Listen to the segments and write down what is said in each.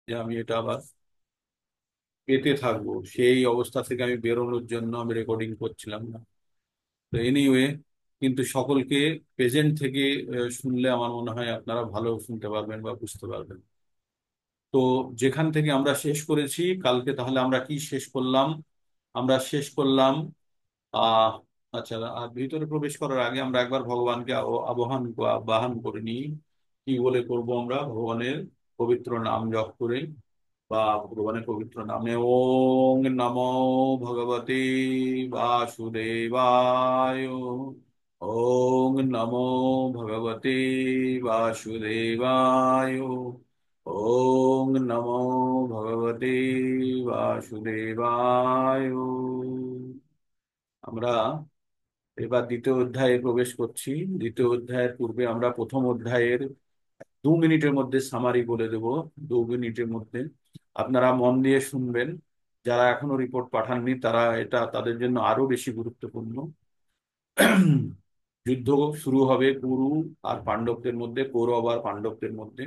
যে আমি এটা আবার পেতে থাকবো, সেই অবস্থা থেকে আমি বেরোনোর জন্য আমি রেকর্ডিং করছিলাম না। তো এনিওয়ে, কিন্তু সকলকে প্রেজেন্ট থেকে শুনলে আমার মনে হয় আপনারা ভালো শুনতে পারবেন বা বুঝতে পারবেন। তো যেখান থেকে আমরা শেষ করেছি কালকে, তাহলে আমরা কি শেষ করলাম? আমরা শেষ করলাম আহ আচ্ছা, আর ভিতরে প্রবেশ করার আগে আমরা একবার ভগবানকে আবাহন করে নিই। কি বলে করব আমরা? ভগবানের পবিত্র নাম জপ করে বা ভগবানের পবিত্র নামে ওং নমো ভগবতে বাসুদেবায়, ওং নমো ভগবতে বাসুদেবায়, ওং নমো ভগবতে বাসুদেবায়। আমরা এবার দ্বিতীয় অধ্যায়ে প্রবেশ করছি। দ্বিতীয় অধ্যায়ের পূর্বে আমরা প্রথম অধ্যায়ের 2 মিনিটের মধ্যে সামারি বলে দেব। 2 মিনিটের মধ্যে আপনারা মন দিয়ে শুনবেন। যারা এখনো রিপোর্ট পাঠাননি তারা, এটা তাদের জন্য আরো বেশি গুরুত্বপূর্ণ। যুদ্ধ শুরু হবে কুরু আর পাণ্ডবদের মধ্যে, কৌরব আর পাণ্ডবদের মধ্যে।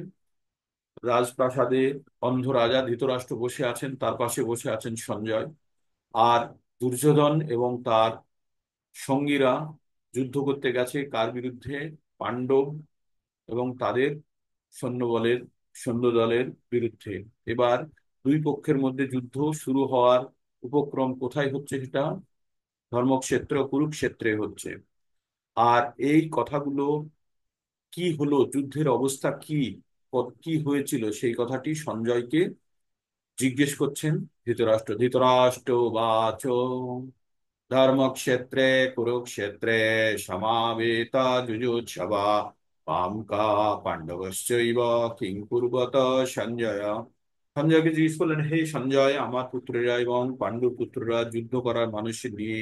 রাজপ্রাসাদে অন্ধ রাজা ধৃতরাষ্ট্র বসে আছেন, তার পাশে বসে আছেন সঞ্জয়। আর দুর্যোধন এবং তার সঙ্গীরা যুদ্ধ করতে গেছে কার বিরুদ্ধে? পাণ্ডব এবং তাদের সৈন্যবলের সৈন্যদলের বিরুদ্ধে। এবার দুই পক্ষের মধ্যে যুদ্ধ শুরু হওয়ার উপক্রম কোথায় হচ্ছে? সেটা ধর্মক্ষেত্র কুরুক্ষেত্রে হচ্ছে। আর এই কথাগুলো কি হলো, যুদ্ধের অবস্থা কি, কি হয়েছিল, সেই কথাটি সঞ্জয়কে জিজ্ঞেস করছেন ধৃতরাষ্ট্র। ধৃতরাষ্ট্র বাচ, ধর্মক্ষেত্রে কুরুক্ষেত্রে সমাবেতা যুযুৎসবা পামকা পাণ্ডবশ্চৈব কিং কুর্বত সঞ্জয়। সঞ্জয়কে জিজ্ঞেস করলেন, হে সঞ্জয়, আমার পুত্রেরা এবং পাণ্ডব পুত্ররা যুদ্ধ করার মানুষ নিয়ে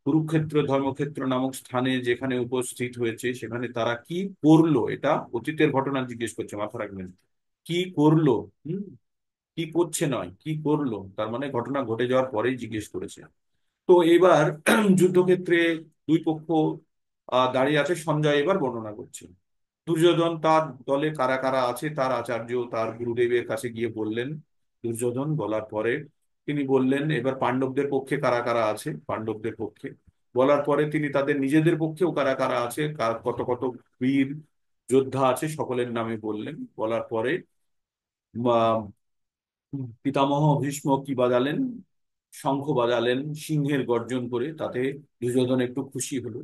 কুরুক্ষেত্র ধর্মক্ষেত্র নামক স্থানে যেখানে উপস্থিত হয়েছে, সেখানে তারা কি করলো? এটা অতীতের ঘটনা জিজ্ঞেস করছে, মাথা রাখবেন। কি করলো? হুম, কি করছে নয়, কি করলো, তার মানে ঘটনা ঘটে যাওয়ার পরেই জিজ্ঞেস করেছে। তো এবার যুদ্ধক্ষেত্রে দুই পক্ষ দাঁড়িয়ে আছে। সঞ্জয় এবার বর্ণনা করছে। দুর্যোধন তার দলে কারা কারা আছে তার আচার্য, তার গুরুদেবের কাছে গিয়ে বললেন। দুর্যোধন বলার পরে তিনি বললেন, এবার পাণ্ডবদের পক্ষে কারা কারা আছে, পাণ্ডবদের পক্ষে বলার পরে তিনি তাদের নিজেদের পক্ষেও কারা কারা আছে, কত কত বীর যোদ্ধা আছে, সকলের নামে বললেন। বলার পরে পিতামহ ভীষ্ম কি বাজালেন? শঙ্খ বাজালেন সিংহের গর্জন করে, তাতে দুর্যোধন একটু খুশি হলো।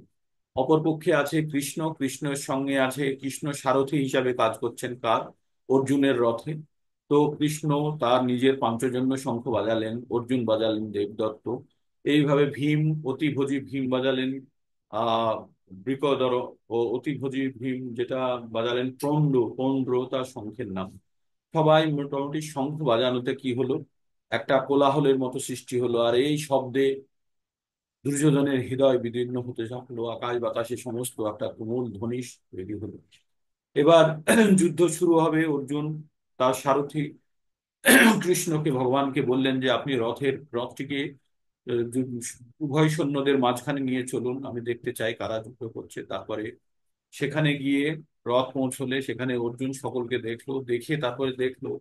অপরপক্ষে আছে কৃষ্ণ, কৃষ্ণের সঙ্গে আছে কৃষ্ণ সারথি হিসাবে কাজ করছেন কার? অর্জুনের রথে। তো কৃষ্ণ তার নিজের পাঞ্চজন্য শঙ্খ বাজালেন, অর্জুন বাজালেন দেবদত্ত। এইভাবে ভীম, অতিভোজী ভীম বাজালেন আহ বৃকদর, ও অতিভোজী ভীম যেটা বাজালেন পৌন্ড, পৌন্ড্র তার শঙ্খের নাম। সবাই মোটামুটি শঙ্খ বাজানোতে কি হলো, একটা কোলাহলের মতো সৃষ্টি হলো। আর এই শব্দে দুর্যোধনের হৃদয় বিদীর্ণ হতে থাকলো, আকাশ বাতাসে সমস্ত একটা তুমুল ধ্বনি তৈরি হলো। এবার যুদ্ধ শুরু হবে। অর্জুন তার সারথি কৃষ্ণকে, ভগবানকে বললেন যে আপনি রথটিকে উভয় সৈন্যদের মাঝখানে নিয়ে চলুন, আমি দেখতে চাই কারা যুদ্ধ করছে। তারপরে সেখানে গিয়ে রথ পৌঁছলে সেখানে অর্জুন সকলকে দেখলো, দেখে তারপরে দেখলো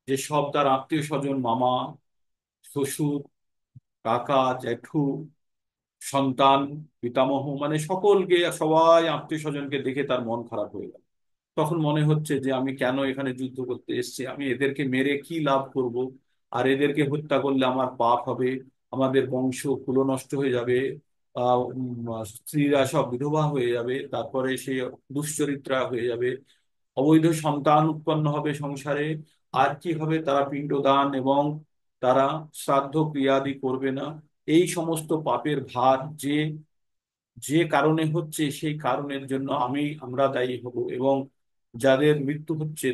যে সব তার আত্মীয় স্বজন, মামা, শ্বশুর, কাকা, জেঠু, সন্তান, পিতামহ, মানে সকলকে, সবাই আত্মীয় স্বজনকে দেখে তার মন খারাপ হয়ে গেল। তখন মনে হচ্ছে যে আমি কেন এখানে যুদ্ধ করতে এসেছি, আমি এদেরকে মেরে কি লাভ করব? আর এদেরকে হত্যা করলে আমার পাপ হবে, আমাদের বংশ কুল নষ্ট হয়ে যাবে, স্ত্রীরা সব বিধবা হয়ে যাবে, তারপরে সে দুশ্চরিত্রা হয়ে যাবে, অবৈধ সন্তান উৎপন্ন হবে সংসারে। আর কি হবে, তারা পিণ্ডদান এবং তারা শ্রাদ্ধ ক্রিয়াদি করবে না। এই সমস্ত পাপের ভার যে যে কারণে হচ্ছে, সেই কারণের জন্য আমরা দায়ী হব, এবং যাদের মৃত্যু হচ্ছে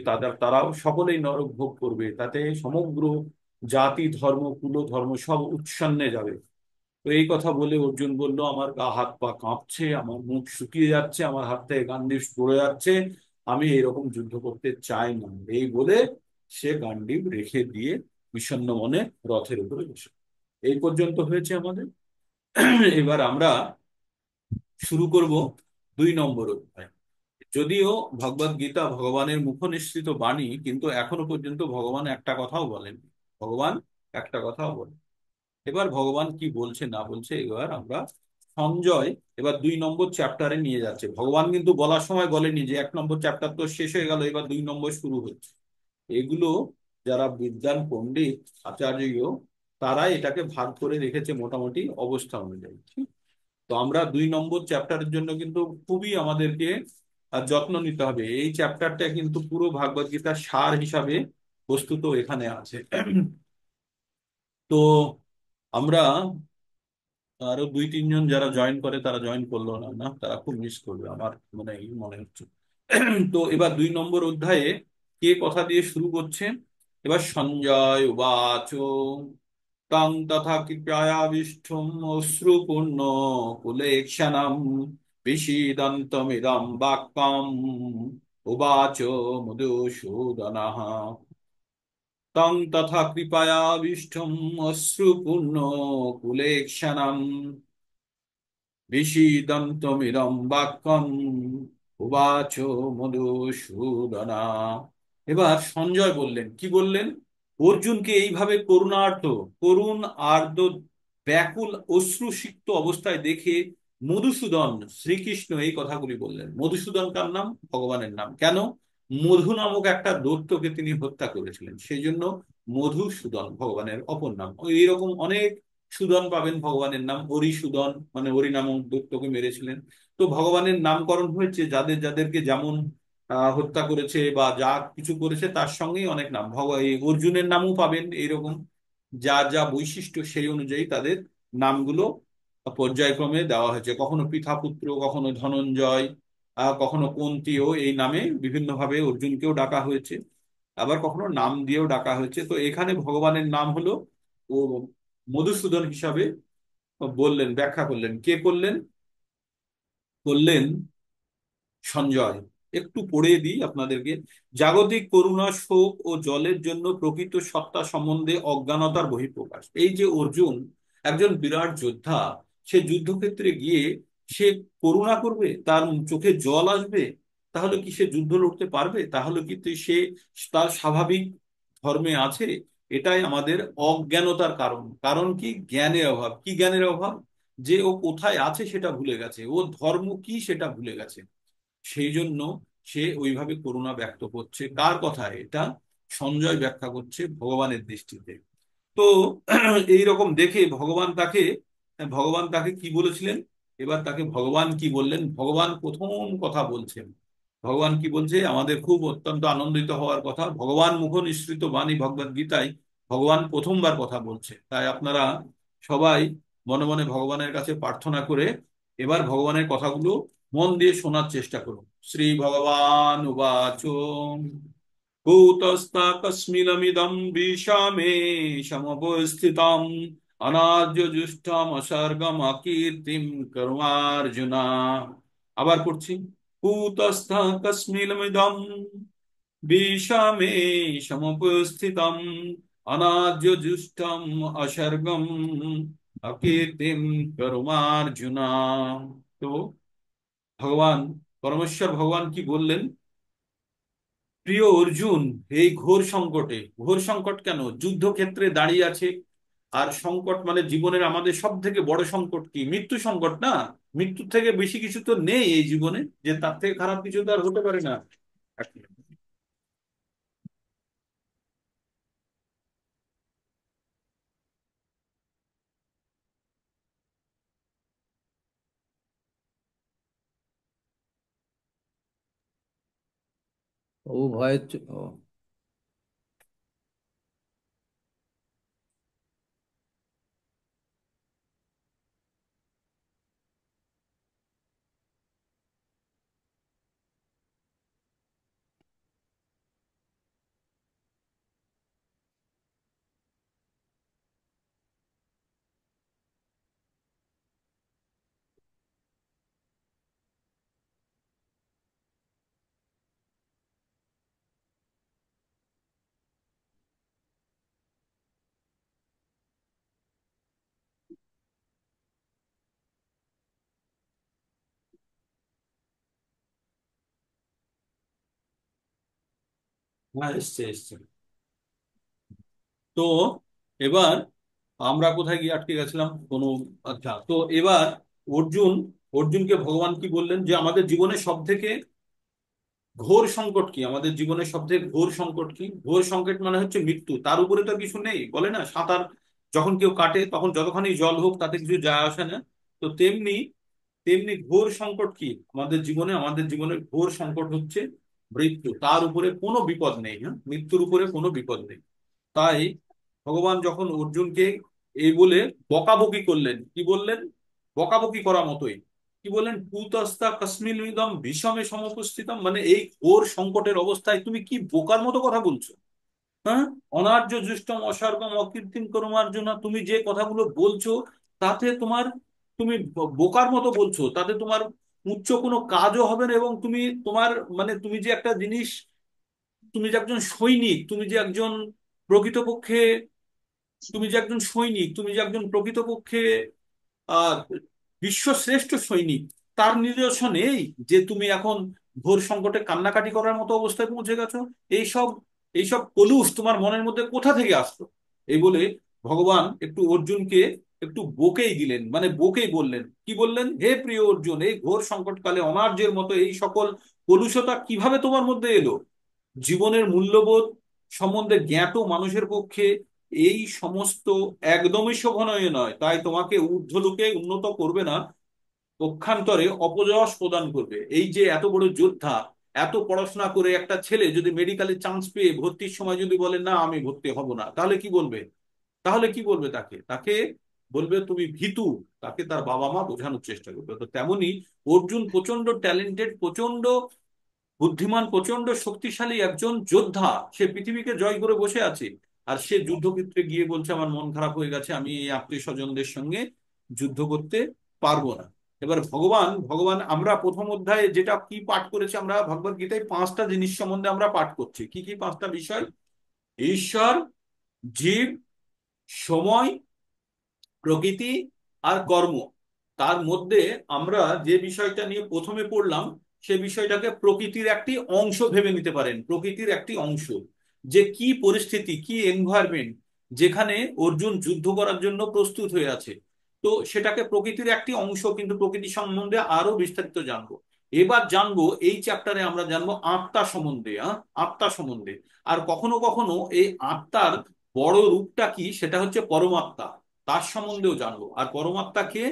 তারাও সকলেই নরক ভোগ করবে। তাতে সমগ্র জাতি ধর্ম কুল ধর্ম সব উচ্ছন্নে যাবে। তো এই কথা বলে অর্জুন বলল, আমার গা হাত পা কাঁপছে, আমার মুখ শুকিয়ে যাচ্ছে, আমার হাত থেকে গান্ডীব পড়ে যাচ্ছে, আমি এরকম যুদ্ধ করতে চাই না। এই বলে সে গান্ডীব রেখে দিয়ে বিষণ্ণ মনে রথের উপরে বসে। এই পর্যন্ত হয়েছে আমাদের। এবার আমরা শুরু করব 2 নম্বর অধ্যায়। যদিও ভগবদ গীতা ভগবানের মুখনিসৃত বাণী, কিন্তু এখনো পর্যন্ত ভগবান একটা কথাও বলেন। ভগবান একটা কথাও বলেন। এবার ভগবান কি বলছে না বলছে, এবার আমরা সঞ্জয় এবার 2 নম্বর চ্যাপ্টারে নিয়ে যাচ্ছে। ভগবান কিন্তু বলার সময় বলেনি যে 1 নম্বর চ্যাপ্টার তো শেষ হয়ে গেল, এবার 2 নম্বর শুরু হচ্ছে। এগুলো যারা বিদ্বান পণ্ডিত আচার্য, তারা এটাকে ভাগ করে রেখেছে মোটামুটি অবস্থা অনুযায়ী। ঠিক? তো আমরা 2 নম্বর চ্যাপ্টারের জন্য কিন্তু খুবই আমাদেরকে যত্ন নিতে হবে। এই চ্যাপ্টারটা কিন্তু পুরো ভাগবত গীতার সার হিসাবে বস্তুত এখানে আছে। তো আমরা আরো 2-3 জন যারা জয়েন করে তারা জয়েন করলো না, না তারা খুব মিস করবে আমার মনে হচ্ছে। তো এবার 2 নম্বর অধ্যায়ে কে কথা দিয়ে শুরু করছে? এবার সঞ্জয় উবাচ তং তথা কৃপয়াবিষ্ঠুম অশ্রুপূর্ণ কুলেক্ষণম বিষীদন্তমিদম বাক্যম উবাচ মধুসূদনঃ। তং তথা কৃপয়াবিষ্ঠুম অশ্রুপূর্ণ কুলেক্ষণম বিষীদন্তমিদম বাক্যম উবাচ মধুসূদনা। এবার সঞ্জয় বললেন, কি বললেন? অর্জুনকে এইভাবে করুণার্ত, করুণ আর্দ্র ব্যাকুল অশ্রুসিক্ত অবস্থায় দেখে মধুসূদন শ্রীকৃষ্ণ এই কথাগুলি বললেন। মধুসূদন কার নাম? ভগবানের নাম। কেন? মধু নামক একটা দৈত্যকে তিনি হত্যা করেছিলেন, সেই জন্য মধুসূদন ভগবানের অপর নাম। এইরকম অনেক সুদন পাবেন ভগবানের নাম। হরিসুদন মানে হরি নামক দৈত্যকে মেরেছিলেন। তো ভগবানের নামকরণ হয়েছে যাদের যাদেরকে যেমন হত্যা করেছে বা যা কিছু করেছে তার সঙ্গেই অনেক নাম। এই অর্জুনের নামও পাবেন এইরকম, যার যা বৈশিষ্ট্য সেই অনুযায়ী তাদের নামগুলো পর্যায়ক্রমে দেওয়া হয়েছে। কখনো পিতাপুত্র, কখনো ধনঞ্জয়, কখনো কুন্তিও, এই নামে বিভিন্নভাবে অর্জুনকেও ডাকা হয়েছে। আবার কখনো নাম দিয়েও ডাকা হয়েছে। তো এখানে ভগবানের নাম হলো ও মধুসূদন হিসাবে বললেন, ব্যাখ্যা করলেন। কে করলেন? করলেন সঞ্জয়। একটু পড়ে দিই আপনাদেরকে। জাগতিক করুণা, শোক ও জলের জন্য প্রকৃত সত্তা সম্বন্ধে অজ্ঞানতার বহিঃপ্রকাশ। এই যে অর্জুন একজন বিরাট যোদ্ধা, সে যুদ্ধক্ষেত্রে গিয়ে সে করুণা করবে, তার চোখে জল আসবে, তাহলে কি সে যুদ্ধ লড়তে পারবে? তাহলে কি সে তার স্বাভাবিক ধর্মে আছে? এটাই আমাদের অজ্ঞানতার কারণ। কারণ কি? জ্ঞানের অভাব। কি জ্ঞানের অভাব? যে ও কোথায় আছে সেটা ভুলে গেছে, ও ধর্ম কি সেটা ভুলে গেছে। সেই জন্য সে ওইভাবে করুণা ব্যক্ত করছে। কার কথা এটা? সঞ্জয় ব্যাখ্যা করছে ভগবানের দৃষ্টিতে। তো এইরকম দেখে ভগবান তাকে কি বলেছিলেন? এবার তাকে ভগবান কি বললেন? ভগবান প্রথম কথা বলছেন। ভগবান কি বলছে? আমাদের খুব অত্যন্ত আনন্দিত হওয়ার কথা। ভগবান মুখ নিঃসৃত বাণী ভগবদ গীতায় ভগবান প্রথমবার কথা বলছে। তাই আপনারা সবাই মনে মনে ভগবানের কাছে প্রার্থনা করে এবার ভগবানের কথাগুলো মন দিয়ে শোনার চেষ্টা করুন। শ্রী ভগবান উবাচ ভূতস্তাকস্মিলমিদं বিশামে সমবস্থিতম অনার্যজুষ্টমসর্গমকীর্তিম কর্মার্জুনা। আবার পড়ছি। ভূতস্তাকস্মিলমিদं বিশামে সমবস্থিতম অনার্যজুষ্টম অসর্গম অকীর্তিম কর্মার্জুনা। তো ভগবান, পরমেশ্বর ভগবান কি বললেন? প্রিয় অর্জুন, এই ঘোর সংকটে, ঘোর সংকট কেন? যুদ্ধক্ষেত্রে দাঁড়িয়ে আছে। আর সংকট মানে জীবনের আমাদের সব থেকে বড় সংকট কি? মৃত্যু সংকট না? মৃত্যুর থেকে বেশি কিছু তো নেই এই জীবনে, যে তার থেকে খারাপ কিছু তো আর হতে পারে না। ও ভয়ের ও। হ্যাঁ, এসছে এসছে। তো এবার আমরা কোথায় গিয়ে আটকে গেছিলাম কোনো, আচ্ছা, তো এবার অর্জুন, অর্জুনকে ভগবান কি বললেন যে আমাদের জীবনে সব থেকে ঘোর সংকট কি, আমাদের জীবনের সব থেকে ঘোর সংকট কি? ঘোর সংকট মানে হচ্ছে মৃত্যু, তার উপরে তো আর কিছু নেই, বলে না সাঁতার যখন কেউ কাটে তখন যতখানি জল হোক তাতে কিছু যায় আসে না। তো তেমনি তেমনি ঘোর সংকট কি আমাদের জীবনে, আমাদের জীবনের ঘোর সংকট হচ্ছে মৃত্যু, তার উপরে কোনো বিপদ নেই। হ্যাঁ, মৃত্যুর উপরে কোনো বিপদ নেই। তাই ভগবান যখন অর্জুনকে এই বলে বকাবকি করলেন, কি বললেন? বকাবকি করা মতোই কি বললেন, কুতস্তা কাশ্মীরিদম ভীষমে সমুপস্থিতম, মানে এই ঘোর সংকটের অবস্থায় তুমি কি বোকার মতো কথা বলছো? হ্যাঁ, অনার্য দৃষ্টম অসর্গম অকীর্তিম কর্মার্জুনা, তুমি যে কথাগুলো বলছো তাতে তোমার, তুমি বোকার মতো বলছো, তাতে তোমার উচ্চ কোনো কাজও হবে না, এবং তুমি তোমার মানে তুমি যে একটা জিনিস, তুমি যে একজন সৈনিক, তুমি যে একজন প্রকৃতপক্ষে, তুমি যে একজন সৈনিক, তুমি যে একজন প্রকৃতপক্ষে আহ বিশ্বশ্রেষ্ঠ সৈনিক, তার নিদর্শন এই যে তুমি এখন ঘোর সংকটে কান্নাকাটি করার মতো অবস্থায় পৌঁছে গেছো। এইসব এইসব কলুষ তোমার মনের মধ্যে কোথা থেকে আসলো? এই বলে ভগবান একটু অর্জুনকে একটু বকেই দিলেন, মানে বকেই বললেন, কি বললেন, হে প্রিয় অর্জুন, এই ঘোর সংকটকালে অনার্যের মতো এই সকল কলুষতা কিভাবে তোমার মধ্যে এলো? জীবনের মূল্যবোধ সম্বন্ধে জ্ঞাত মানুষের পক্ষে এই সমস্ত একদমই শোভনীয় নয়, তাই তোমাকে ঊর্ধ্বলোকে উন্নত করবে না, পক্ষান্তরে অপযশ প্রদান করবে। এই যে এত বড় যোদ্ধা, এত পড়াশোনা করে একটা ছেলে যদি মেডিকেলে চান্স পেয়ে ভর্তির সময় যদি বলে না আমি ভর্তি হব না, তাহলে কি বলবে? তাহলে কি বলবে তাকে? তাকে বলবে তুমি ভীতু। তাকে তার বাবা মা বোঝানোর চেষ্টা করবে। তো তেমনি অর্জুন প্রচন্ড ট্যালেন্টেড, প্রচন্ড বুদ্ধিমান, প্রচন্ড শক্তিশালী একজন যোদ্ধা, সে পৃথিবীকে জয় করে বসে আছে, আর সে যুদ্ধক্ষেত্রে গিয়ে বলছে আমার মন খারাপ হয়ে গেছে, আমি এই আত্মীয় স্বজনদের সঙ্গে যুদ্ধ করতে পারবো না। এবার ভগবান ভগবান আমরা প্রথম অধ্যায়ে যেটা কি পাঠ করেছি, আমরা ভগবত গীতায় পাঁচটা জিনিস সম্বন্ধে আমরা পাঠ করছি। কি কি পাঁচটা বিষয়? ঈশ্বর, জীব, সময়, প্রকৃতি আর কর্ম। তার মধ্যে আমরা যে বিষয়টা নিয়ে প্রথমে পড়লাম, সে বিষয়টাকে প্রকৃতির একটি অংশ ভেবে নিতে পারেন, প্রকৃতির একটি অংশ, যে কি পরিস্থিতি, কি এনভায়রনমেন্ট যেখানে অর্জুন যুদ্ধ করার জন্য প্রস্তুত হয়ে আছে। তো সেটাকে প্রকৃতির একটি অংশ, কিন্তু প্রকৃতি সম্বন্ধে আরো বিস্তারিত জানবো। এবার জানবো এই চ্যাপ্টারে আমরা জানবো আত্মা সম্বন্ধে, আত্মা সম্বন্ধে। আর কখনো কখনো এই আত্মার বড় রূপটা কি, সেটা হচ্ছে পরমাত্মা, তার সম্বন্ধেও জানবো। আর পরমাত্মাকে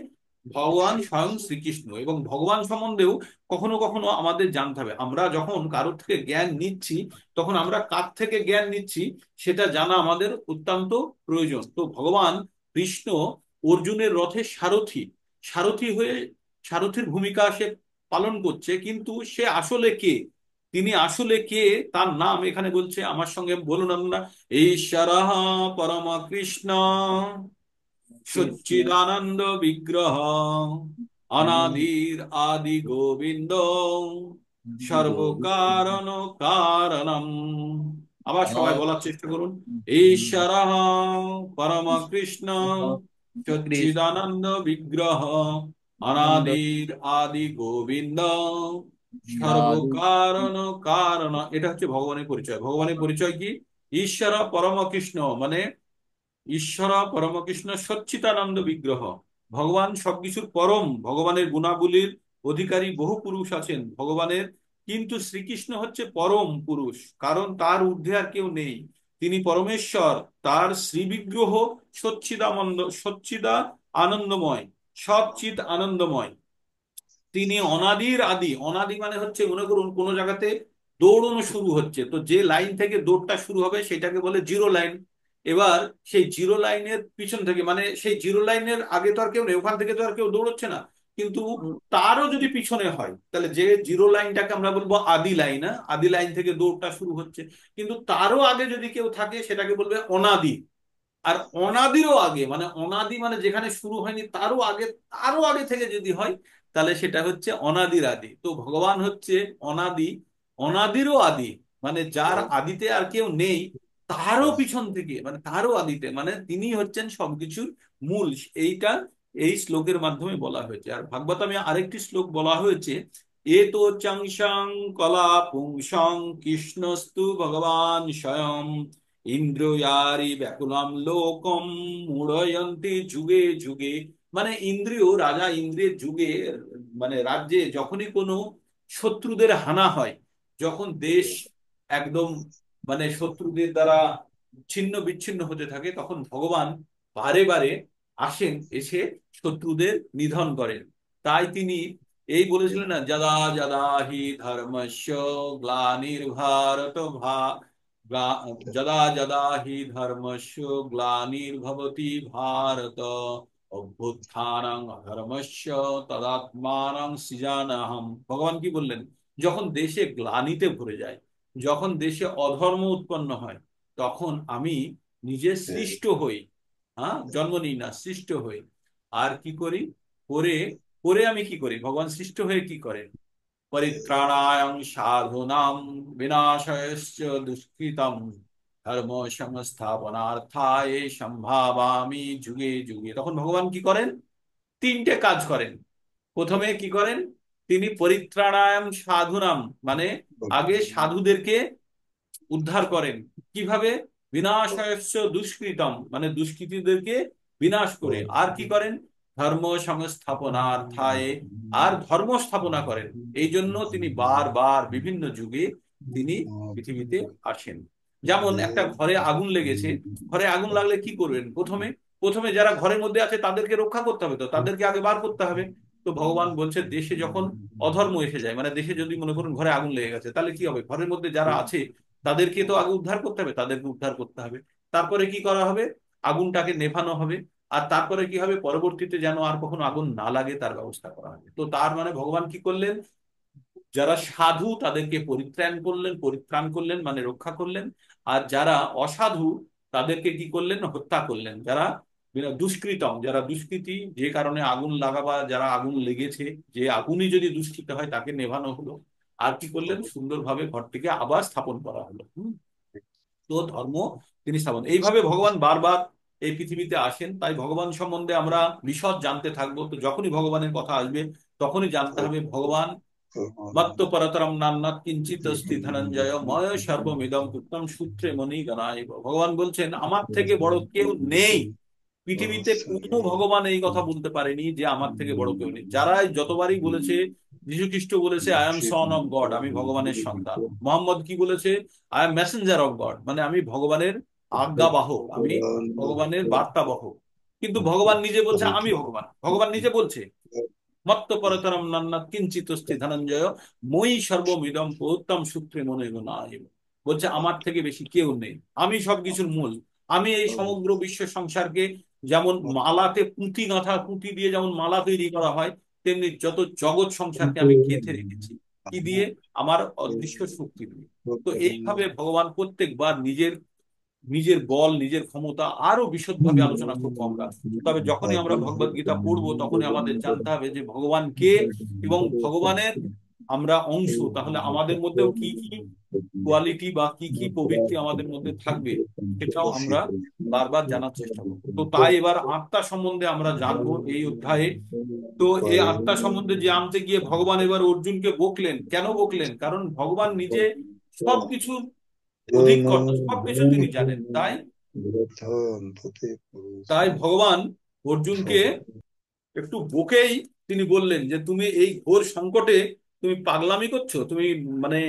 ভগবান স্বয়ং শ্রীকৃষ্ণ, এবং ভগবান সম্বন্ধেও কখনো কখনো আমাদের জানতে হবে। আমরা যখন কারোর থেকে জ্ঞান নিচ্ছি, তখন আমরা কার থেকে জ্ঞান নিচ্ছি সেটা জানা আমাদের অত্যন্ত প্রয়োজন। তো ভগবান কৃষ্ণ অর্জুনের রথের সারথি, সারথি হয়ে সারথির ভূমিকা সে পালন করছে, কিন্তু সে আসলে কে, তিনি আসলে কে, তার নাম এখানে বলছে, আমার সঙ্গে বলুন আপনারা, ঈশ্বর পরম কৃষ্ণ কৃষ্ণ সচ্চিদানন্দ বিগ্রহ অনাদির আদি গোবিন্দ সর্বকারণ কারণম। আবার সবাই বলার চেষ্টা করুন, ঈশ্বর পরম কৃষ্ণ সচ্চিদানন্দ বিগ্রহ আনন্দ অনাদির আদি গোবিন্দ আদি সর্বকারণ কারণ। এটা হচ্ছে ভগবানের পরিচয়। ভগবানের পরিচয় কি? ঈশ্বর পরম কৃষ্ণ মানে ঈশ্বর পরমকৃষ্ণ সচ্চিদানন্দ বিগ্রহ, ভগবান সবকিছুর পরম, ভগবানের গুণাবলীর অধিকারী বহু পুরুষ আছেন ভগবানের, কিন্তু শ্রীকৃষ্ণ হচ্ছে পরম পুরুষ, কারণ তার ঊর্ধ্বে আর কেউ নেই। তিনি পরমেশ্বর, তার শ্রী বিগ্রহ সচ্চিদানন্দ, সচ্চিদা আনন্দময়, সচ্চিদ আনন্দময়। তিনি অনাদির আদি, অনাদি মানে হচ্ছে মনে করুন কোনো জায়গাতে দৌড়ানো শুরু হচ্ছে, তো যে লাইন থেকে দৌড়টা শুরু হবে সেটাকে বলে জিরো লাইন। এবার সেই জিরো লাইনের পিছন থেকে, মানে সেই জিরো লাইনের আগে তো আর কেউ নেই, ওখান থেকে তো আর কেউ দৌড়চ্ছে না, কিন্তু তারও যদি পিছনে হয় তাহলে যে জিরো লাইনটাকে আমরা বলবো আদি লাইন, আদি লাইন থেকে দৌড়টা শুরু হচ্ছে, কিন্তু তারও আগে যদি কেউ থাকে সেটাকে বলবে অনাদি। আর অনাদিরও আগে, মানে অনাদি মানে যেখানে শুরু হয়নি তারও আগে, তারও আগে থেকে যদি হয় তাহলে সেটা হচ্ছে অনাদির আদি। তো ভগবান হচ্ছে অনাদি, অনাদিরও আদি, মানে যার আদিতে আর কেউ নেই, তারও পিছন থেকে, মানে তারও আদিতে, মানে তিনি হচ্ছেন সবকিছুর মূল। এইটা এই শ্লোকের মাধ্যমে বলা হয়েছে। আর ভাগবত আমি আরেকটি শ্লোক বলা হয়েছে, এতো চাংসাং কলা পুংসং কৃষ্ণস্তু ভগবান স্বয়ং ইন্দ্রিয়ারি ব্যাকুলম লোকম মুড়য়ন্তি যুগে যুগে। মানে ইন্দ্রিয় রাজা ইন্দ্রের যুগে, মানে রাজ্যে যখনই কোনো শত্রুদের হানা হয়, যখন দেশ একদম মানে শত্রুদের দ্বারা ছিন্ন বিচ্ছিন্ন হতে থাকে, তখন ভগবান বারে বারে আসেন, এসে শত্রুদের নিধন করেন। তাই তিনি এই বলেছিলেন না, যদা যদা হি ধর্মস্য গ্লানির্ভারত যদা যদা হি ধর্মস্য গ্লানির্ভবতি ভারত অভ্যুত্থানং ধর্মস্য তদাত্মানং সৃজানাহম। ভগবান কি বললেন? যখন দেশে গ্লানিতে ভরে যায়, যখন দেশে অধর্ম উৎপন্ন হয়, তখন আমি নিজে সৃষ্ট হই। হ্যাঁ, জন্ম নিই না, সৃষ্ট হই। আর কি করি? করে করে আমি কি করি? ভগবান সৃষ্ট হয়ে কি করেন? পরিত্রাণায় সাধুনাম বিনাশায়শ্চ দুষ্কৃতম ধর্ম সংস্থাপনার্থায় সম্ভাবামি যুগে যুগে। তখন ভগবান কি করেন? তিনটে কাজ করেন। প্রথমে কি করেন? তিনি পরিত্রাণায়াম সাধুনাম, মানে আগে সাধুদেরকে উদ্ধার করেন। কিভাবে? বিনাশায়স্য দুষ্কৃতম, মানে দুষ্কৃতীদেরকে বিনাশ করে। আর কি করেন? ধর্ম সংস্থাপনার্থায়, আর ধর্ম স্থাপনা করেন। এই জন্য তিনি বারবার বিভিন্ন যুগে তিনি পৃথিবীতে আসেন। যেমন একটা ঘরে আগুন লেগেছে, ঘরে আগুন লাগলে কি করবেন? প্রথমে প্রথমে যারা ঘরের মধ্যে আছে তাদেরকে রক্ষা করতে হবে, তো তাদেরকে আগে বার করতে হবে। তো ভগবান বলছে, দেশে যখন অধর্ম এসে যায়, মানে দেশে যদি মনে করুন ঘরে আগুন লেগে গেছে, তাহলে কি হবে? ঘরের মধ্যে যারা আছে তাদেরকে তো আগে উদ্ধার করতে হবে, তাদেরকে উদ্ধার করতে হবে। তারপরে কি করা হবে? আগুনটাকে নেভানো হবে। আর তারপরে কি হবে? পরবর্তীতে যেন আর কখনো আগুন না লাগে তার ব্যবস্থা করা হবে। তো তার মানে ভগবান কি করলেন? যারা সাধু তাদেরকে পরিত্রাণ করলেন মানে রক্ষা করলেন। আর যারা অসাধু তাদেরকে কি করলেন? হত্যা করলেন। যারা দুষ্কৃতম, যারা দুষ্কৃতী, যে কারণে আগুন লাগাবা, যারা আগুন লেগেছে, যে আগুনই যদি দূষিত হয় তাকে নেভানো হলো। আর কি করলেন? সুন্দরভাবে ঘরটিকে আবার স্থাপন করা হলো। তো ধর্ম তিনি স্থাপন, এইভাবে ভগবান বারবার এই পৃথিবীতে আসেন। তাই ভগবান সম্বন্ধে আমরা বিশদ জানতে থাকবো। তো যখনই ভগবানের কথা আসবে, তখনই জানতে হবে ভগবান মত্ত পরতরম নান্নাত কিঞ্চিত অস্তি ধনঞ্জয় ময় সর্বমিদং উত্তম সূত্রে মণিগণায়। ভগবান বলছেন, আমার থেকে বড় কেউ নেই। পৃথিবীতে কোনো ভগবান এই কথা বলতে পারেনি যে আমার থেকে বড় কেউ নেই। যারা যতবারই বলেছে, যীশু খ্রিস্ট বলেছে I am son of god, আমি ভগবানের সন্তান। মোহাম্মদ কি বলেছে? I am Messenger of god, মানে আমি ভগবানের আজ্ঞাবাহক, আমি ভগবানের বার্তাবাহক। কিন্তু ভগবান নিজে বলছে আমি ভগবান। ভগবান নিজে বলছে, মত্ত পরতরম নান্নাত কিঞ্চিতস্তি ধনঞ্জয় মই সর্বমিদম প্রত্যম সূত্রে মনে নাই। বলছে আমার থেকে বেশি কেউ নেই, আমি সবকিছুর মূল। আমি এই সমগ্র বিশ্ব সংসারকে, যেমন মালাতে পুঁতি গাঁথা, পুঁতি দিয়ে যেমন মালা তৈরি করা হয়, তেমনি যত জগৎ সংসারকে আমি গেঁথে রেখেছি। কি দিয়ে? আমার অদৃশ্য শক্তি দিয়ে। তো এইভাবে ভগবান প্রত্যেকবার নিজের নিজের বল, নিজের ক্ষমতা আরো বিশদভাবে আলোচনা করবো আমরা। তবে যখনই আমরা ভগবত গীতা পড়বো, তখনই আমাদের জানতে হবে যে ভগবান কে, এবং ভগবানের আমরা অংশ। তাহলে আমাদের মধ্যেও কি কি কোয়ালিটি বা কি কি প্রবৃত্তি আমাদের মধ্যে থাকবে, সেটাও আমরা বারবার জানার চেষ্টা করবো। তো তাই এবার আত্মা সম্বন্ধে আমরা জানবো এই অধ্যায়ে। তো এই আত্মা সম্বন্ধে জানতে গিয়ে ভগবান এবার অর্জুনকে বকলেন। কেন বকলেন? কারণ ভগবান নিজে সবকিছুর অধিকর্তা, সবকিছু তিনি জানেন। তাই তাই ভগবান অর্জুনকে একটু বকেই তিনি বললেন যে তুমি এই ঘোর সংকটে তুমি পাগলামি করছো, তুমি মানে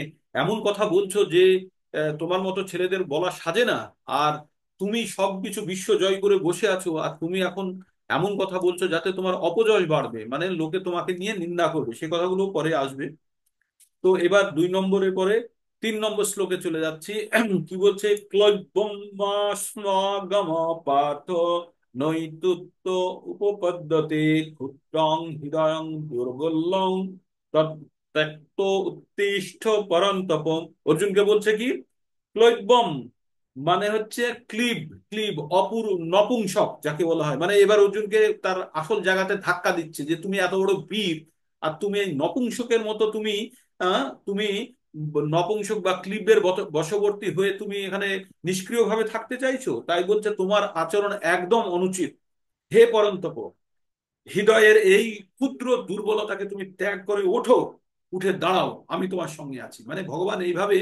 এমন কথা বলছো যে তোমার মতো ছেলেদের বলা সাজে না। আর তুমি সবকিছু বিশ্ব জয় করে বসে আছো, আর তুমি এখন এমন কথা বলছো যাতে তোমার অপযশ বাড়বে, মানে লোকে তোমাকে নিয়ে নিন্দা করবে। সে কথাগুলো পরে আসবে। তো এবার 2 নম্বরের পরে 3 নম্বর শ্লোকে চলে যাচ্ছি। কি বলছে? ক্লৈবম্বাস্মাগম পার্থ নৈতুত্য উপপদ্যতে ক্ষুদ্রং হৃদয়ং দুর্বলং তত্ত্যক্ত উত্তিষ্ঠ পরন্তপ। অর্জুনকে বলছে কি? ক্লৈবম মানে হচ্ছে ক্লিব, ক্লিব অপুর নপুংসক যাকে বলা হয়। মানে এবার অর্জুনকে তার আসল জায়গাতে ধাক্কা দিচ্ছে যে তুমি এত বড় বীর, আর তুমি এই নপুংসকের মতো তুমি তুমি নপুংসক বা ক্লিবের বশবর্তী হয়ে তুমি এখানে নিষ্ক্রিয়ভাবে থাকতে চাইছো। তাই বলছে তোমার আচরণ একদম অনুচিত। হে পরন্তপ, হৃদয়ের এই ক্ষুদ্র দুর্বলতাকে তুমি ত্যাগ করে ওঠো। উঠে দাঁড়াও, আমি তোমার সঙ্গে আছি। মানে ভগবান এইভাবে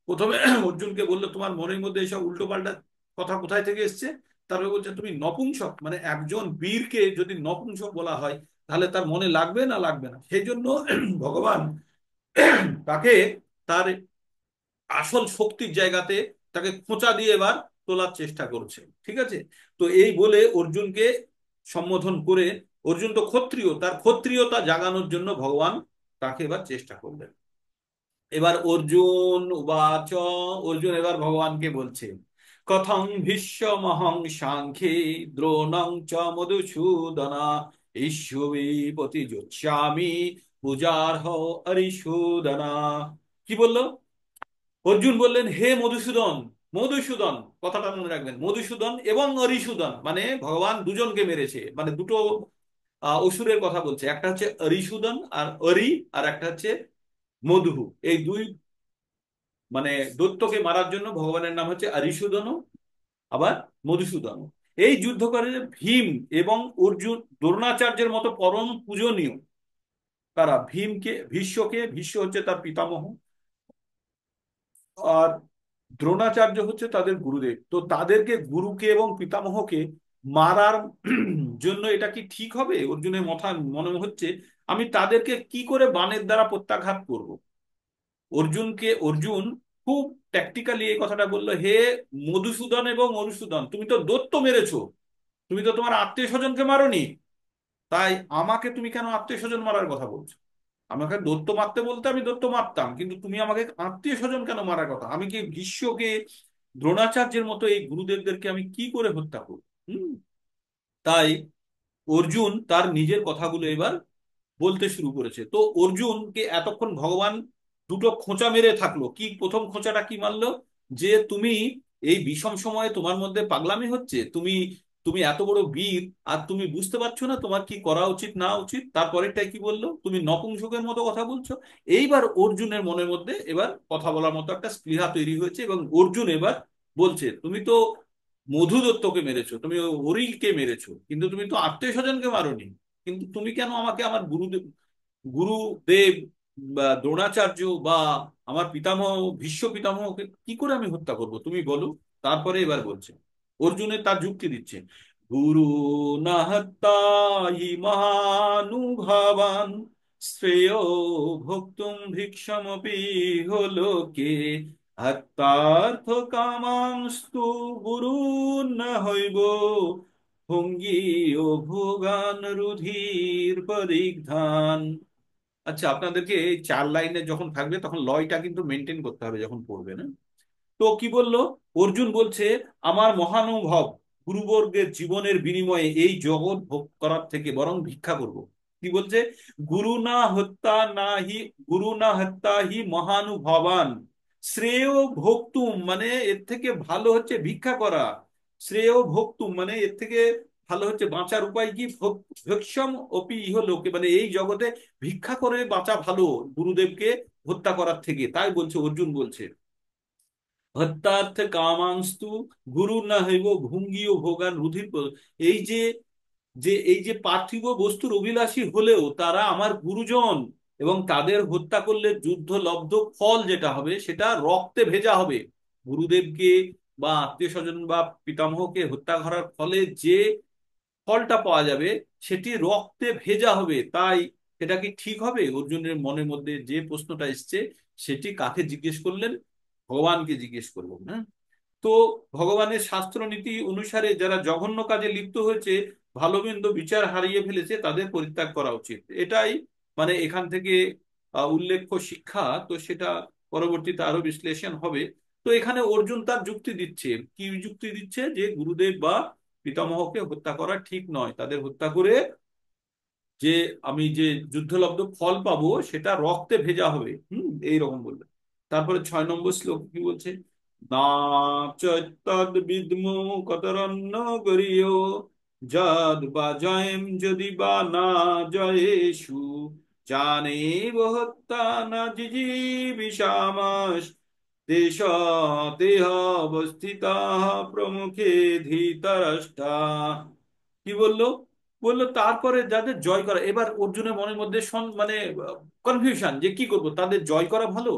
প্রথমে অর্জুনকে বললো তোমার মনের মধ্যে এইসব উল্টোপাল্টা কথা কোথায় থেকে এসছে। তারপরে বলছে তুমি নপুংসক, মানে একজন বীরকে যদি নপুংসক বলা হয় তাহলে তার মনে লাগবে না লাগবে না। সেই জন্য ভগবান তাকে তার আসল শক্তির জায়গাতে তাকে খোঁচা দিয়ে এবার তোলার চেষ্টা করছে, ঠিক আছে। তো এই বলে অর্জুনকে সম্বোধন করে, অর্জুন তো ক্ষত্রিয়, তার ক্ষত্রিয়তা জাগানোর জন্য ভগবান তাকে এবার চেষ্টা করলেন। এবার অর্জুন উবাচ, অর্জুন এবার ভগবানকে বলছে কথং ভীষ্মহং সাংখ্যে দ্রোণং চ মধুসূদনা ঈশ্বরী যোচ্ছামি পূজার্হ অরিসূদনা। কি বললো? অর্জুন বললেন হে মধুসূদন, মধুসূদন কথাটা মনে রাখবেন, মধুসূদন এবং অরিসূদন, মানে ভগবান দুজনকে মেরেছে, মানে দুটো অসুরের কথা বলছে, একটা হচ্ছে অরিসূদন আর অরি, আর একটা হচ্ছে মধু। এই দুই মানে দৈত্যকে মারার জন্য ভগবানের নাম হচ্ছে অরিসূদন, আবার মধুসূদন। এই যুদ্ধ করে ভীম এবং অর্জুন দ্রোণাচার্যের মতো পরম পূজনীয়। তারা ভীমকে, ভীষ্মকে, ভীষ্ম হচ্ছে তার পিতামহ, আর দ্রোণাচার্য হচ্ছে তাদের গুরুদেব। তো তাদেরকে, গুরুকে এবং পিতামহকে মারার জন্য এটা কি ঠিক হবে? অর্জুনের মাথায় মনে হচ্ছে আমি তাদেরকে কি করে বাণের দ্বারা প্রত্যাঘাত করব। অর্জুন খুব ট্যাকটিক্যালি এই কথাটা বললো, হে মধুসূদন এবং মধুসূদন, তুমি তো দৈত্য মেরেছো, তুমি তো তোমার আত্মীয় স্বজনকে মারোনি, তাই আমাকে তুমি কেন আত্মীয় স্বজন মারার কথা বলছো? আমাকে দৈত্য মারতে বলতে আমি দৈত্য মারতাম, কিন্তু তুমি আমাকে আত্মীয় স্বজন কেন মারার কথা? আমি কি ভীষ্মকে, দ্রোণাচার্যের মতো এই গুরুদেবদেরকে আমি কি করে হত্যা করব? হুম। তাই অর্জুন তার নিজের কথাগুলো এবার বলতে শুরু করেছে। তো অর্জুনকে এতক্ষণ ভগবান দুটো খোঁচা মেরে থাকলো। কি প্রথম খোঁচাটা কি মারলো? যে তুমি এই বিষম সময়ে তোমার মধ্যে পাগলামি হচ্ছে, তুমি তুমি এত বড় বীর আর তুমি বুঝতে পারছো না তোমার কি করা উচিত না উচিত। তারপরেরটাই কি বললো? তুমি নপুংসকের মতো কথা বলছো। এইবার অর্জুনের মনের মধ্যে এবার কথা বলার মতো একটা স্পৃহা তৈরি হয়েছে, এবং অর্জুন এবার বলছে তুমি তো মধু দত্তকে মেরেছো, তুমি হরিকে মেরেছো, কিন্তু তুমি তো আত্মীয় স্বজনকে মারোনি। কিন্তু তুমি কেন আমাকে আমার গুরুদেব বা দ্রোণাচার্য বা আমার পিতামহ, ভীষ্ম পিতামহকে কি করে আমি হত্যা করব তুমি বলো। তারপরে এবার বলছে, অর্জুনের তার যুক্তি দিচ্ছে, গুরু না হত্যা হি মহানুভাবান শ্রেয় ভোক্তুম ভিক্ষমপি হলোকে হত্যার্থ কামাংস্তু গুরু না হইব ভঙ্গি ও ভোগান রুধির পরিধান। আচ্ছা, আপনাদেরকে এই 4 লাইনে যখন থাকবে তখন লয়টা কিন্তু মেনটেন করতে হবে যখন পড়বে না। তো কি বললো? অর্জুন বলছে আমার মহানুভব গুরুবর্গের জীবনের বিনিময়ে এই জগৎ ভোগ করার থেকে বরং ভিক্ষা করব। কি বলছে? গুরু না হত্যা না হি, গুরু না হত্যা হি মহানুভবান শ্রেয় ভোক্তুম, মানে এর থেকে ভালো হচ্ছে ভিক্ষা করা। শ্রেয় ভোক্তুম মানে এর থেকে ভালো হচ্ছে বাঁচার উপায় কি? ভক্ষম অপি ইহলোকে, মানে এই জগতে ভিক্ষা করে বাঁচা ভালো গুরুদেবকে হত্যা করার থেকে। তাই বলছে, অর্জুন বলছে হত্যার্থ কামাংস্তু গুরু না হইব ভুঙ্গি ও ভোগান রুধির এই যে এই যে পার্থিব বস্তুর অভিলাষী হলেও তারা আমার গুরুজন, এবং তাদের হত্যা করলে যুদ্ধ লব্ধ ফল যেটা হবে সেটা রক্তে ভেজা হবে। গুরুদেবকে বা আত্মীয় স্বজন বা পিতামহকে হত্যা করার ফলে যে ফলটা পাওয়া যাবে সেটি রক্তে ভেজা হবে। তাই সেটা কি ঠিক হবে? অর্জুনের মনের মধ্যে যে প্রশ্নটা এসছে সেটি কাকে জিজ্ঞেস করলেন? ভগবানকে জিজ্ঞেস করলেন। হ্যাঁ। তো ভগবানের শাস্ত্র নীতি অনুসারে যারা জঘন্য কাজে লিপ্ত হয়েছে, ভালো মন্দ বিচার হারিয়ে ফেলেছে, তাদের পরিত্যাগ করা উচিত, এটাই মানে এখান থেকে উল্লেখ্য শিক্ষা। তো সেটা পরবর্তীতে আরো বিশ্লেষণ হবে। তো এখানে অর্জুন তার যুক্তি দিচ্ছে, কি যুক্তি দিচ্ছে? যে গুরুদেব বা পিতামহকে হত্যা করা ঠিক নয়, তাদের হত্যা করে যে আমি যে যুদ্ধলব্ধ ফল পাবো সেটা রক্তে ভেজা হবে। এইরকম বলবে। তারপরে 6 নম্বর শ্লোক কি বলছে? না চৈতদ বিদ্মু কতরন্ন গরীয় যদ বা জয়েম যদি বা না জয়েষু জানে হত্যা না জিজিবিষামাস দেশ দেহ অবস্থিতা প্রমুখে ধৃতরাষ্ট্র। কি বললো? বললো তারপরে যাদের জয় করা, এবার অর্জুনের মনের মধ্যে মানে কনফিউশন যে কি করব, তাদের জয় করা ভালো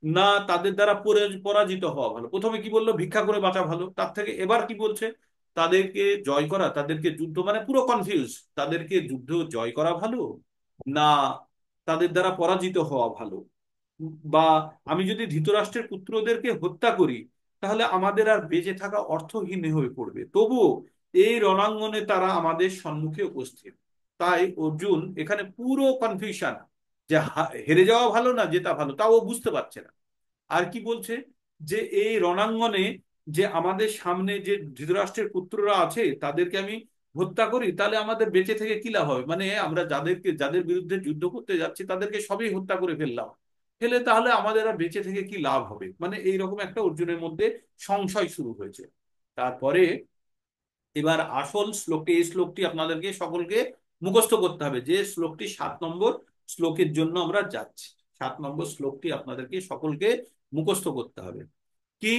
না তাদের দ্বারা পরাজিত হওয়া ভালো। প্রথমে কি বললো ভিক্ষা করে বাঁচা ভালো, তার থেকে এবার কি বলছে তাদেরকে জয় করা, তাদেরকে যুদ্ধ, মানে পুরো কনফিউজ, তাদেরকে যুদ্ধ জয় করা ভালো না তাদের দ্বারা পরাজিত হওয়া ভালো। বা আমি যদি ধৃতরাষ্ট্রের পুত্রদেরকে হত্যা করি তাহলে আমাদের আর বেঁচে থাকা অর্থহীন হয়ে পড়বে, তবুও এই রণাঙ্গনে তারা আমাদের সম্মুখে উপস্থিত। তাই অর্জুন এখানে পুরো কনফিউশন যে হেরে যাওয়া ভালো না জেতা ভালো, তাও ও বুঝতে পারছে না। আর কি বলছে যে এই রণাঙ্গনে যে আমাদের সামনে যে ধৃতরাষ্ট্রের পুত্ররা আছে তাদেরকে আমি হত্যা করি তাহলে আমাদের বেঁচে থেকে কি লাভ হবে, মানে আমরা যাদের বিরুদ্ধে যুদ্ধ করতে যাচ্ছি তাদেরকে সবই হত্যা করে ফেললাম, ফেলে তাহলে আমাদের আর বেঁচে থেকে কি লাভ হবে, মানে এইরকম একটা অর্জুনের মধ্যে সংশয় শুরু হয়েছে। তারপরে এবার আসল শ্লোকটি, এই শ্লোকটি আপনাদেরকে সকলকে মুখস্থ করতে হবে, যে শ্লোকটি 7 নম্বর শ্লোকের জন্য আমরা যাচ্ছি। 7 নম্বর শ্লোকটি আপনাদেরকে সকলকে মুখস্থ করতে হবে। কি?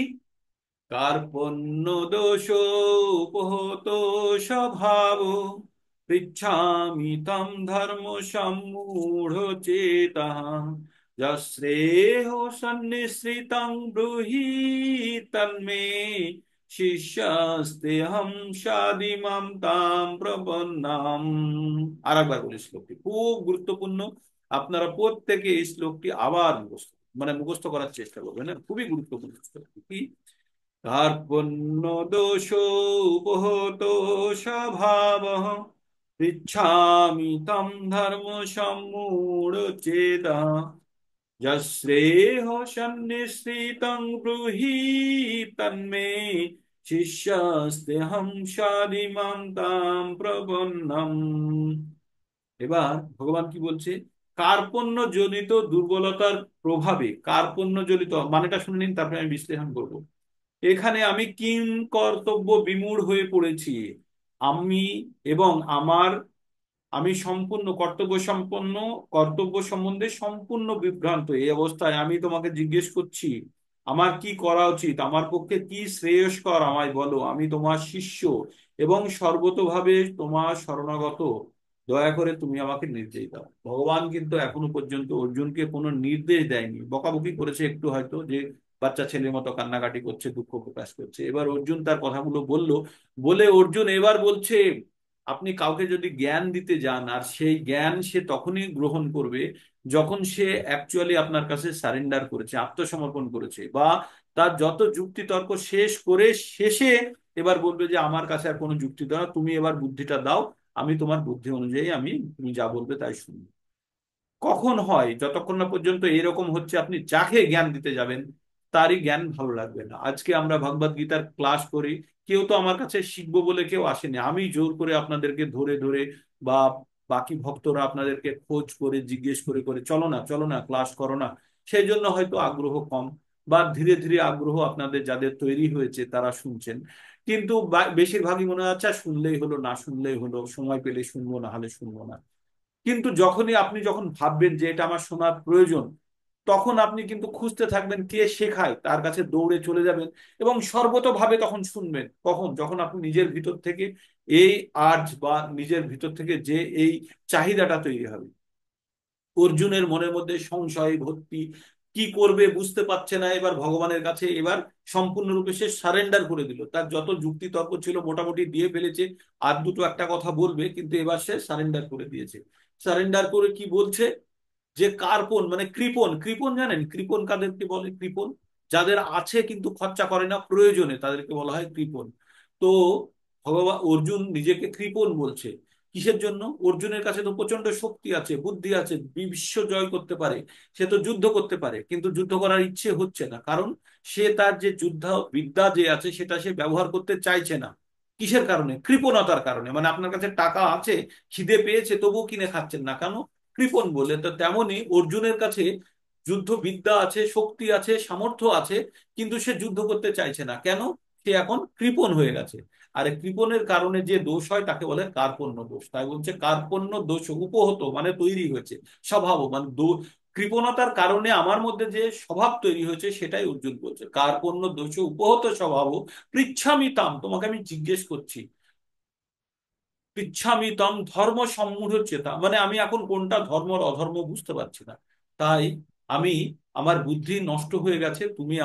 কার্পণ্য দোষ উপহত স্বভাব, পৃচ্ছামি তম ধর্ম সম্মূঢ় চেতঃ, যশ্রেয় সন্নিসৃতং ব্রূহি তন্মে, শিষ্যাস্তেহং সাদিমাম তাম প্রপন্নাম। আর একবার বলি, শ্লোকটি খুব গুরুত্বপূর্ণ, আপনারা প্রত্যেকে এই শ্লোকটি আবার মুখস্থ করার চেষ্টা করবেন, হ্যাঁ? খুবই গুরুত্বপূর্ণ শ্লোকটি। কি? কার্পণ্য দোষ উপহত স্বভাব, পৃচ্ছামি তম ধর্ম সম্মূঢ়চেত, যশ্রেহ সন্নিশ্রিতং ব্রূহি তন্মে, শিষ্যস্তেহং সাদিমাম তাম প্রপন্নম। এবার ভগবান কি বলছে? কার্পণ্য জনিত দুর্বলতার প্রভাবে, কার্পণ্য জনিত মানেটা শুনে নিন, তারপরে আমি বিশ্লেষণ করব। এখানে আমি কিং কর্তব্য বিমূঢ় হয়ে পড়েছি, আমি এবং আমি সম্পূর্ণ কর্তব্য সম্বন্ধে সম্পূর্ণ বিভ্রান্ত। এই অবস্থায় আমি তোমাকে জিজ্ঞেস করছি আমার কি করা উচিত, আমার পক্ষে কি শ্রেয়স্কর, আমায় বলো, আমি তোমার শিষ্য এবং সর্বতোভাবে তোমার শরণাগত, দয়া করে তুমি আমাকে নির্দেশ দাও। ভগবান কিন্তু এখনো পর্যন্ত অর্জুনকে কোনো নির্দেশ দেয়নি, বকাবকি করেছে একটু হয়তো, যে বাচ্চা ছেলের মতো কান্নাকাটি করছে, দুঃখ প্রকাশ করছে। এবার অর্জুন তার কথাগুলো বলে অর্জুন এবার বলছে আপনি কাউকে যদি জ্ঞান দিতে যান, আর সেই জ্ঞান সে তখনই গ্রহণ করবে যখন সে অ্যাকচুয়ালি আপনার কাছে সারেন্ডার করেছে, আত্মসমর্পণ করেছে, বা তার যত যুক্তি তর্ক শেষ করে শেষে এবার বলবে যে আমার কাছে আর কোনো যুক্তি দাও না, তুমি এবার বুদ্ধিটা দাও, আমি তোমার বুদ্ধি অনুযায়ী তুমি যা বলবে তাই শুনবো। কখন হয়? যতক্ষণ না পর্যন্ত এরকম হচ্ছে আপনি যাকে জ্ঞান দিতে যাবেন তারই জ্ঞান ভালো লাগবে না। আজকে আমরা ভগবদ গীতার ক্লাস করি, কেউ তো আমার কাছে শিখবো বলে কেউ আসেনি, আমি জোর করে আপনাদেরকে ধরে ধরে, বা বাকি ভক্তরা আপনাদেরকে খোঁজ করে জিজ্ঞেস করে করে চলো না চলো না ক্লাস করো না, সেই জন্য হয়তো আগ্রহ কম, বা ধীরে ধীরে আগ্রহ আপনাদের যাদের তৈরি হয়েছে তারা শুনছেন। কিন্তু বেশিরভাগই মনে হচ্ছে শুনলেই হলো, না শুনলেই হলো, সময় পেলে শুনবো না হলে শুনবো না। কিন্তু আপনি যখন ভাববেন যে এটা আমার শোনার প্রয়োজন, তখন আপনি কিন্তু খুঁজতে থাকবেন কে শেখায়, তার কাছে দৌড়ে চলে যাবেন এবং সর্বতোভাবে তখন শুনবেন। কখন? যখন আপনি নিজের ভিতর থেকে এই আর্জ বা নিজের ভিতর থেকে যে এই চাহিদাটা তৈরি হবে। অর্জুনের মনের মধ্যে সংশয় ভর্তি, কি করবে বুঝতে পারছে না, এবার ভগবানের কাছে এবার সম্পূর্ণরূপে সে সারেন্ডার করে দিল, তার যত যুক্তি তর্ক ছিল মোটামুটি দিয়ে ফেলেছে, আর দুটো একটা কথা বলবে কিন্তু এবার সে সারেন্ডার করে দিয়েছে। সারেন্ডার করে কি বলছে? যে কার্পণ মানে কৃপণ, কৃপণ জানেন কৃপণ কাদেরকে বলে? কৃপণ যাদের আছে কিন্তু খরচা করে না প্রয়োজনে, তাদেরকে বলা হয় কৃপণ। তো ভগবান অর্জুন নিজেকে কৃপণ বলছে। কিসের জন্য? অর্জুনের কাছে তো প্রচন্ড শক্তি আছে, বুদ্ধি আছে, বিশ্ব জয় করতে পারে, সে তো যুদ্ধ করতে পারে, কিন্তু যুদ্ধ করার ইচ্ছে হচ্ছে না, কারণ সে তার যে যুদ্ধ বিদ্যা যে আছে সেটা সে ব্যবহার করতে চাইছে না। কিসের কারণে? কৃপণতার কারণে। মানে আপনার কাছে টাকা আছে, খিদে পেয়েছে, তবুও কিনে খাচ্ছেন না কেন? কৃপণ বলে। তো তেমনি অর্জুনের কাছে যুদ্ধ বিদ্যা আছে, শক্তি আছে, সামর্থ্য আছে, কিন্তু সে যুদ্ধ করতে চাইছে না কেন? সে এখন কৃপণ হয়ে গেছে। আর এই কৃপণের কারণে যে দোষ হয় তাকে বলে কার্পণ্য দোষ। তাই বলছে কার্পণ্য দোষ উপহত মানে তৈরি হয়েছে, স্বভাব মানে কৃপণতার কারণে আমার মধ্যে যে স্বভাব তৈরি হয়েছে সেটাই অর্জুন বলছে। কার্পণ্য দোষ উপহত স্বভাব, পৃচ্ছামি তাম, তোমাকে আমি জিজ্ঞেস করছি পৃচ্ছামি তম ধর্ম সম্মূঢ় চেতা, মানে আমি এখন কোনটা ধর্ম আর অধর্ম বুঝতে পারছি না। তাই আমি, আমার বুদ্ধি নষ্ট হয়ে গেছে, তুমি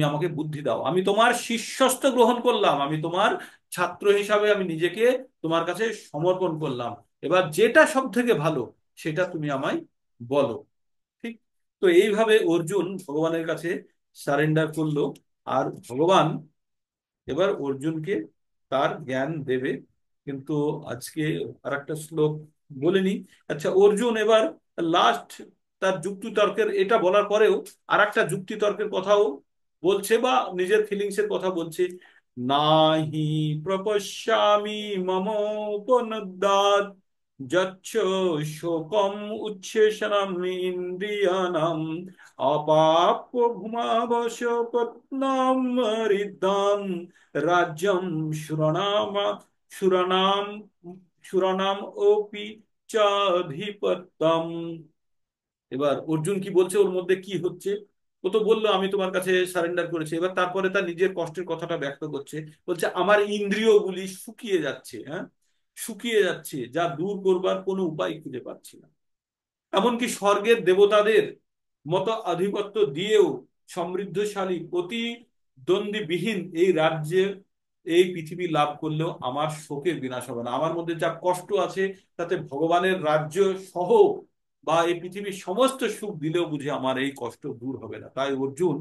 আমাকে বুদ্ধি দাও। আমি তোমার শিষ্যত্ব গ্রহণ করলাম, আমি তোমার ছাত্র হিসাবে আমি নিজেকে তোমার কাছে সমর্পণ করলাম। এবার যেটা সব থেকে ভালো সেটা তুমি আমায় বলো। ঠিক। তো এইভাবে অর্জুন ভগবানের কাছে সারেন্ডার করলো। আর ভগবান এবার অর্জুনকে তার জ্ঞান দেবে। কিন্তু আজকে আর একটা শ্লোক বলিনি। আচ্ছা, অর্জুন এবার লাস্ট তার যুক্তি তর্কের এটা বলার পরেও আর একটা যুক্তি তর্কের কথাও বলছে, বা নিজের ফিলিংস এর কথা বলছে। নাহি প্রপশ্যামি মম উপনদ্যাৎ যচ্ছ শোকম উচ্ছেশনম ইন্দ্রিয়াণাম অপাপ্য ভূমাবশ পত্নাম রিদ্ধাম রাজ্যম সুরনাম সুরনাম সুরনাম ওপি চাধিপত্যম। এবার অর্জুন কি বলছে, ওর মধ্যে কি হচ্ছে? ও তো বললো আমি তোমার কাছে সারেন্ডার করেছি, এবার তারপরে তার নিজের কষ্টের কথাটা ব্যক্ত করছে। বলছে আমার ইন্দ্রিয়গুলি শুকিয়ে যাচ্ছে, হ্যাঁ, শুকিয়ে যাচ্ছে, যা দূর করবার কোনো উপায় খুঁজে পাচ্ছি না। এমনকি স্বর্গের দেবতাদের মতো আধিপত্য দিয়েও সমৃদ্ধশালী প্রতিদ্বন্দ্বীবিহীন এই রাজ্যে, এই পৃথিবী লাভ করলেও আমার শোকের বিনাশ হবে না। আমার মধ্যে যা কষ্ট আছে তাতে ভগবানের রাজ্য সহ বা এই পৃথিবীর সমস্ত সুখ দিলেও বুঝি আমার এই কষ্ট দূর হবে না। তাই অর্জুন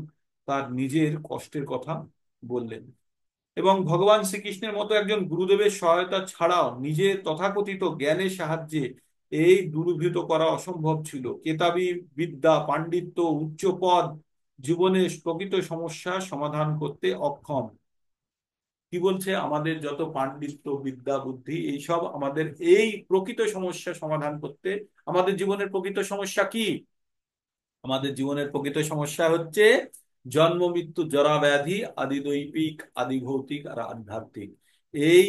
তার নিজের কষ্টের কথা বললেন। এবং ভগবান শ্রীকৃষ্ণের মতো একজন গুরুদেবের সহায়তা ছাড়াও নিজের তথাকথিত জ্ঞানের সাহায্যে এই দূরীভূত করা অসম্ভব ছিল। কেতাবী বিদ্যা, পাণ্ডিত্য, উচ্চ পদ জীবনের প্রকৃত সমস্যা সমাধান করতে অক্ষম। কি বলছে, আমাদের যত পাণ্ডিত্য, বিদ্যা, বুদ্ধি, এইসব আমাদের এই প্রকৃত সমস্যা সমাধান করতে, আমাদের জীবনের প্রকৃত সমস্যা কি? আমাদের জীবনের প্রকৃত সমস্যা হচ্ছে জন্ম, মৃত্যু, জরা, ব্যাধি, আদি দৈবিক, আদি ভৌতিক আর আধ্যাত্মিক। এই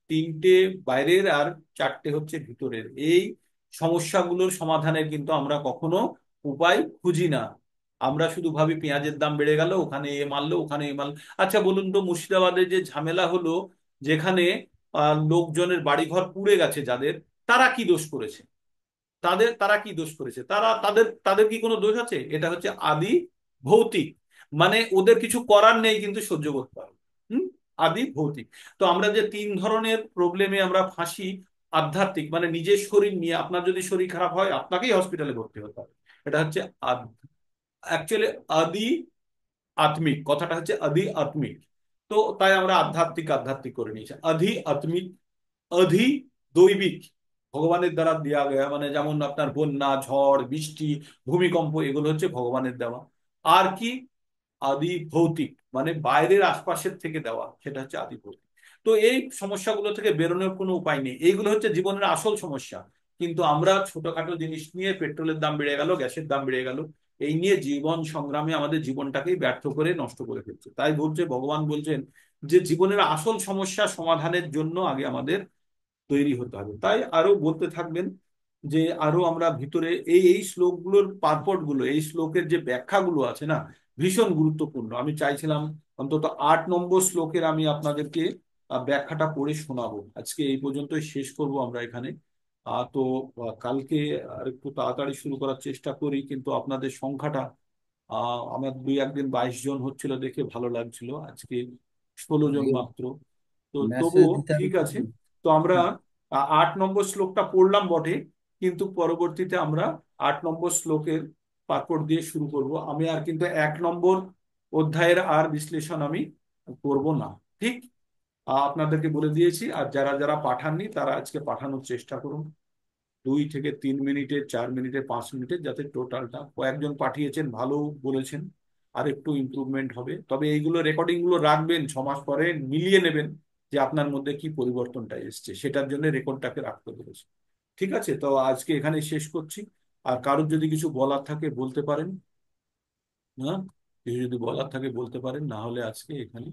তিনটে বাইরের আর চারটে হচ্ছে ভিতরের। এই সমস্যাগুলোর সমাধানের কিন্তু আমরা কখনো উপায় খুঁজি না। আমরা শুধু ভাবি পেঁয়াজের দাম বেড়ে গেল, ওখানে এ মারলো, ওখানে এ মারলো। আচ্ছা বলুন তো, মুর্শিদাবাদে যে ঝামেলা হলো, যেখানে লোকজনের বাড়িঘর পুড়ে গেছে, যাদের, তারা কি দোষ করেছে? তারা কি দোষ করেছে? তাদের তাদের কি কোনো দোষ আছে? এটা হচ্ছে আদি ভৌতিক, মানে ওদের কিছু করার নেই কিন্তু সহ্য করতে হবে। হুম। আদি ভৌতিক। তো আমরা যে তিন ধরনের প্রবলেমে আমরা ফাঁসি, আধ্যাত্মিক মানে নিজের শরীর নিয়ে, আপনার যদি শরীর খারাপ হয় আপনাকেই হসপিটালে ভর্তি হতে হবে। এটা হচ্ছে অ্যাকচুয়ালি আদি আত্মিক, কথাটা হচ্ছে আদি আত্মিক। তো তাই আমরা আধ্যাত্মিক আধ্যাত্মিক করে নিয়েছি। আধি আত্মিক, অধি দৈবিক, ভগবানের দ্বারা দেয়া গয়া, মানে যেমন আপনার বন্যা, ঝড়, বৃষ্টি, ভূমিকম্প, এগুলো হচ্ছে ভগবানের দেওয়া। আর কি? আদি ভৌতিক, মানে বাইরের আশপাশের থেকে দেওয়া, সেটা হচ্ছে আদি ভৌতিক। তো এই সমস্যাগুলো থেকে বেরোনোর কোনো উপায় নেই, এইগুলো হচ্ছে জীবনের আসল সমস্যা। কিন্তু আমরা ছোটখাটো জিনিস নিয়ে, পেট্রোলের দাম বেড়ে গেল, গ্যাসের দাম বেড়ে গেল, এই নিয়ে জীবন সংগ্রামে আমাদের জীবনটাকেই ব্যর্থ করে নষ্ট করে ফেলছে। তাই বলছে, ভগবান বলছেন যে জীবনের আসল সমস্যা সমাধানের জন্য আগে আমাদের তৈরি হতে হবে। তাই আরো বলতে থাকবেন যে আরো আমরা ভিতরে এই এই শ্লোকগুলোর পারপট গুলো, এই শ্লোকের যে ব্যাখ্যাগুলো আছে না, ভীষণ গুরুত্বপূর্ণ। আমি চাইছিলাম অন্তত 8 নম্বর শ্লোকের আমি আপনাদেরকে ব্যাখ্যাটা পড়ে শোনাবো। আজকে এই পর্যন্তই শেষ করব আমরা এখানে। তো কালকে আর একটু তাড়াতাড়ি শুরু করার চেষ্টা করি, কিন্তু আপনাদের সংখ্যাটা আমার 2-1 দিন 22 জন হচ্ছিল দেখে ভালো লাগছিল, আজকে 16 জন মাত্র। তো মেসেজ তবুও দিতে হবে ঠিক তো। আছে। তো আমরা 8 নম্বর শ্লোকটা পড়লাম বটে, কিন্তু পরবর্তীতে আমরা 8 নম্বর শ্লোকের পার্পট দিয়ে শুরু করব। আমি আর কিন্তু 1 নম্বর অধ্যায়ের আর বিশ্লেষণ আমি করব না। ঠিক। আপনাদেরকে বলে দিয়েছি, আর যারা যারা পাঠাননি তারা আজকে পাঠানোর চেষ্টা করুন। 2 থেকে 3 মিনিটের, 4 মিনিটের, 5 মিনিটের, যাতে টোটালটা, কয়েকজন পাঠিয়েছেন ভালো বলেছেন, আর একটু ইমপ্রুভমেন্ট হবে। তবে এইগুলো রেকর্ডিং গুলো রাখবেন, 6 মাস পরে মিলিয়ে নেবেন যে আপনার মধ্যে কি পরিবর্তনটা এসছে, সেটার জন্য রেকর্ডটাকে রাখতে বলেছি। ঠিক আছে, তো আজকে এখানে শেষ করছি। আর কারোর যদি কিছু বলার থাকে বলতে পারেন। হ্যাঁ, কিছু যদি বলার থাকে বলতে পারেন, না হলে আজকে এখানে